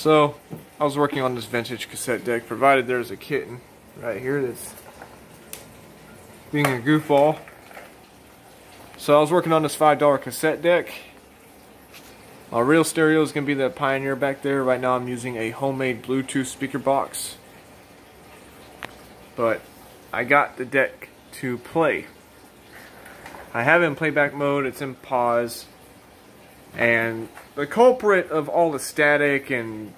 So, I was working on this vintage cassette deck, provided there's a kitten right here that's being a goofball. So I was working on this $5 cassette deck. My real stereo is going to be that Pioneer back there. Right now I'm using a homemade Bluetooth speaker box. But I got the deck to play. I have it in playback mode, it's in pause. And the culprit of all the static and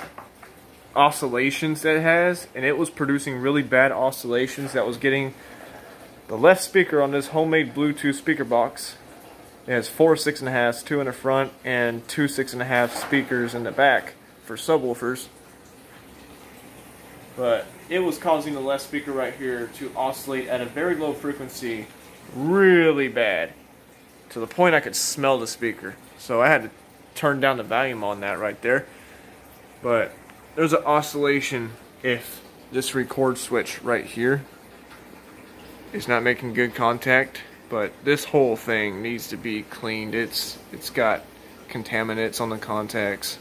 oscillations that it has, and it was producing really bad oscillations that was getting the left speaker on this homemade Bluetooth speaker box. It has 4 6.5s, 2 in the front, and 2 6.5 speakers in the back for subwoofers. But it was causing the left speaker right here to oscillate at a very low frequency, really bad, to the point I could smell the speaker. So I had to turn down the volume on that right there. But there's an oscillation if this record switch right here is not making good contact. But this whole thing needs to be cleaned. It's got contaminants on the contacts.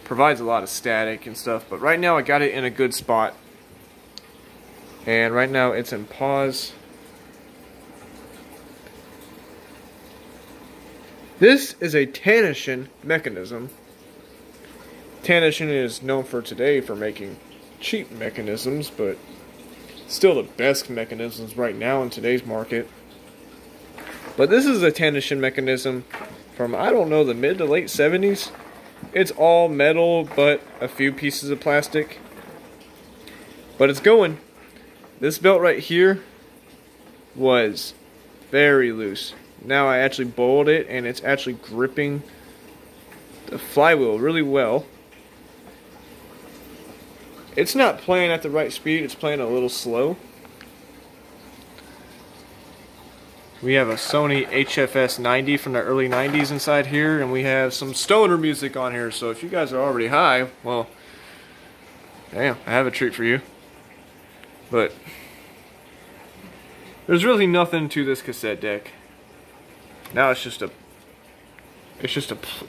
Provides a lot of static and stuff. But right now I got it in a good spot. And right now it's in pause. This is a Soundesign mechanism. Soundesign is known for today for making cheap mechanisms, but still the best mechanisms right now in today's market. But this is a Soundesign mechanism from, I don't know, the mid to late 70s. It's all metal, but a few pieces of plastic. But it's going. This belt right here was very loose. Now I actually bowled it, and it's actually gripping the flywheel really well. It's not playing at the right speed, it's playing a little slow. We have a Sony HFS 90 from the early 90s inside here, and we have some stoner music on here, so if you guys are already high, well, damn, I have a treat for you. But there's really nothing to this cassette deck. Now it's just a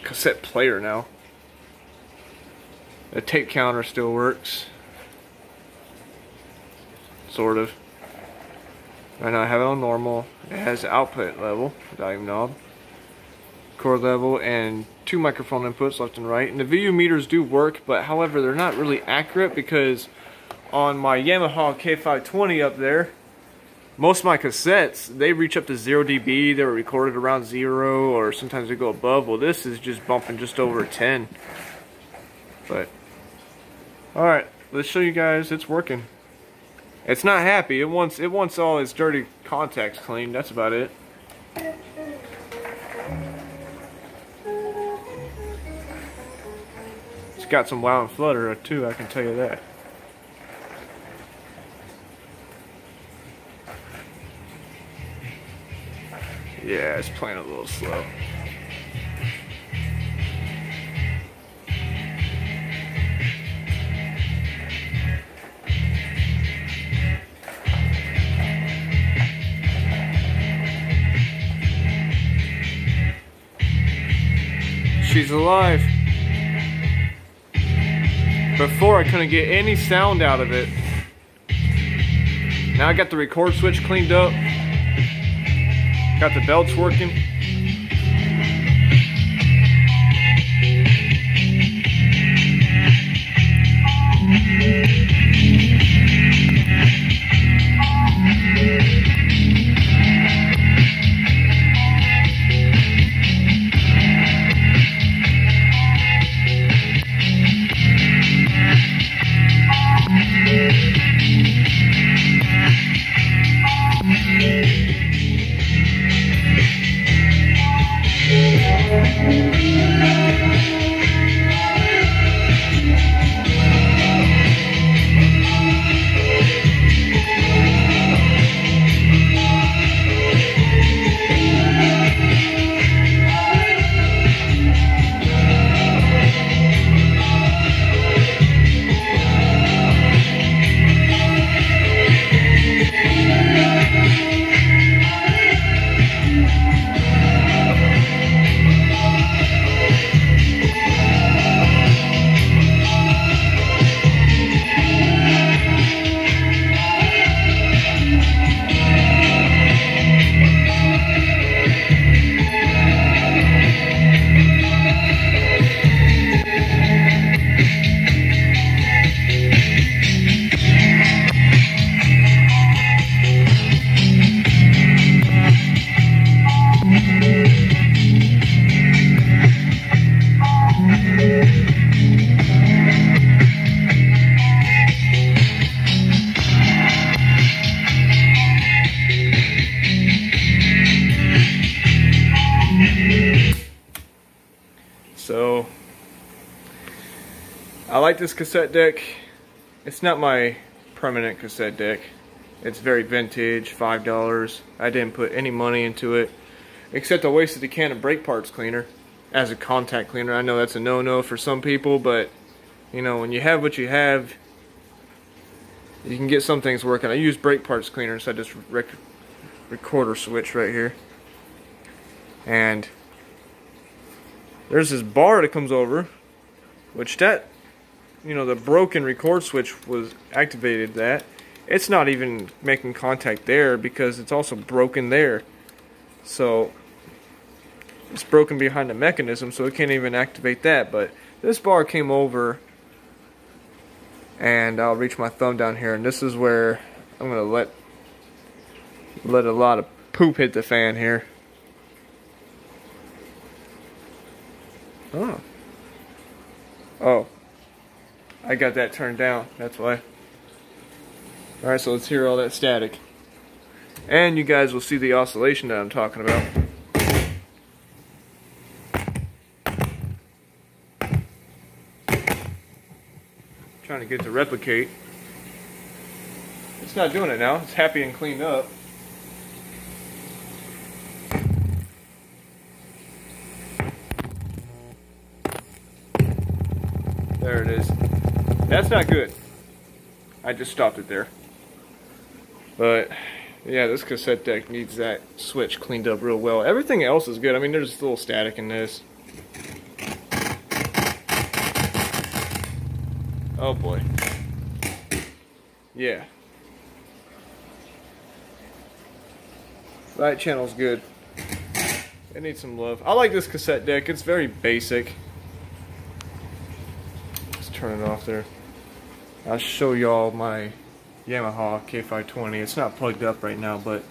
cassette player now. The tape counter still works. Sort of. Right now I have it on normal. It has output level, volume knob, chord level, and 2 microphone inputs left and right. And the VU meters do work, but however they're not really accurate because on my Yamaha K520 up there, most of my cassettes, they reach up to 0 dB. They were recorded around 0, or sometimes they go above. Well, this is just bumping just over 10. But alright, let's show you guys it's working. It's not happy. It wants all its dirty contacts cleaned. That's about it. It's got some wow and flutter too, I can tell you that. Yeah, it's playing a little slow. She's alive. Before I couldn't get any sound out of it. Now I got the record switch cleaned up. Got the belts working. I like this cassette deck. It's not my permanent cassette deck. It's very vintage, $5. I didn't put any money into it, except I wasted a can of brake parts cleaner as a contact cleaner. I know that's a no-no for some people, but you know, when you have what you have, you can get some things working. I use brake parts cleaner inside this recorder switch right here. And there's this bar that comes over, which that, you know, the broken record switch was activated that. It's not even making contact there because it's also broken there. So it's broken behind the mechanism, so it can't even activate that. But this bar came over, and I'll reach my thumb down here, and this is where I'm gonna let a lot of poop hit the fan here. Oh, I got that turned down, that's why. Alright, so let's hear all that static. And you guys will see the oscillation that I'm talking about. Trying to get it to replicate. It's not doing it now. It's happy and cleaned up. There it is. That's not good. I just stopped it there. But yeah, this cassette deck needs that switch cleaned up real well. Everything else is good. I mean, there's a little static in this. Oh boy. Yeah. Right channel's good. It needs some love. I like this cassette deck. It's very basic. Let's turn it off there. I'll show y'all my Yamaha K520. It's not plugged up right now, but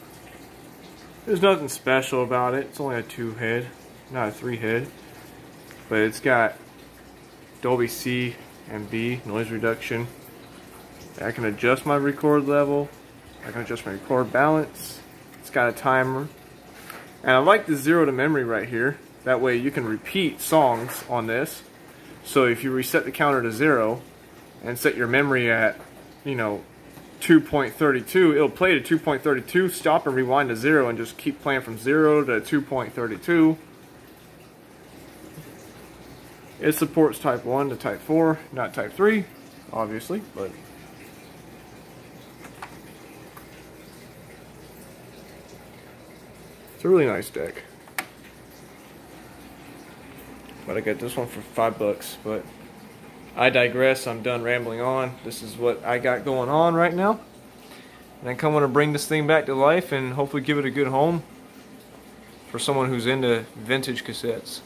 there's nothing special about it. It's only a 2-head, not a 3-head. But it's got Dolby C and B, noise reduction. I can adjust my record level. I can adjust my record balance. It's got a timer. And I like the 0 to memory right here. That way you can repeat songs on this. So if you reset the counter to 0 and set your memory at, you know, 2.32, it'll play to 2.32, stop and rewind to 0 and just keep playing from 0 to 2.32. It supports type 1 to type 4, not type 3, obviously, but it's a really nice deck. But I got this one for $5, but I digress. I'm done rambling on. This is what I got going on right now. And I kind of want to bring this thing back to life and hopefully give it a good home for someone who's into vintage cassettes.